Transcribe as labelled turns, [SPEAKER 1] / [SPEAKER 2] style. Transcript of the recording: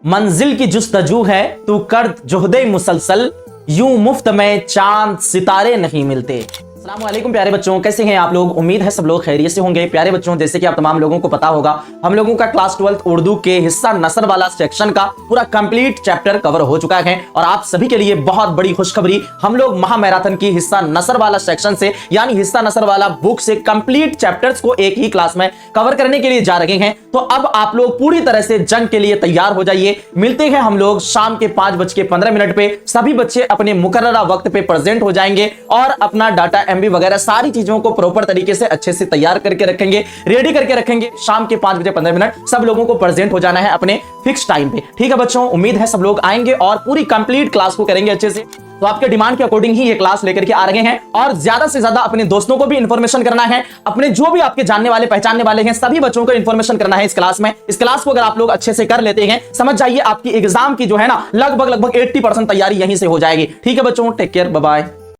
[SPEAKER 1] मंजिल की जुस्तजू है तू कर जुहदे मुसलसल, यूं मुफ्त में चांद सितारे नहीं मिलते। अस्सलाम वालेकुम प्यारे बच्चों, कैसे हैं आप लोग? उम्मीद है सब लोग खैरियत से होंगे। प्यारे बच्चों, जैसे कि आप तमाम लोगों को पता होगा, हम लोगों का क्लास 12th उर्दू के हिस्सा नसर वाला सेक्शन का पूरा कंप्लीट चैप्टर कवर हो चुका है और आप सभी के लिए बहुत बड़ी खुशखबरी, हम लोग महा मैराथन की हिस्सा नसर वाला सेक्शन से यानी हिस्सा नसर वाला बुक से कंप्लीट चैप्टर्स को एक ही क्लास में कवर करने के लिए जा रहे हैं। तो अब आप लोग पूरी तरह से जंग के लिए तैयार हो जाइए। मिलते हैं हम लोग शाम के 5:15 पे। सभी बच्चे अपने मुकर्ररा वक्त पे प्रेजेंट हो जाएंगे और अपना डाटा एमबी वगैरह सारी चीजों को प्रॉपर तरीके से अच्छे से तैयार करके रखेंगे, रेडी करके रखेंगे। शाम के 5:15 सब लोगों को प्रेजेंट हो जाना है अपने फिक्स टाइम पे। ठीक है बच्चों, उम्मीद है सब लोग आएंगे और पूरी कंप्लीट क्लास को करेंगे अच्छे से। तो आपके डिमांड के अकॉर्डिंग ही ये क्लास लेकर के आ रहे हैं और ज्यादा से ज्यादा अपने दोस्तों को भी इंफॉर्मेशन करना है, अपने जो भी आपके जानने वाले पहचानने वाले हैं सभी बच्चों को इंफॉर्मेशन करना है इस क्लास में। इस क्लास को अगर आप लोग अच्छे से कर लेते हैं, समझ जाइए आपकी एग्जाम की जो है ना लगभग 80% तैयारी यहीं से हो जाएगी। ठीक है बच्चों, टेक केयर, बाय बाय।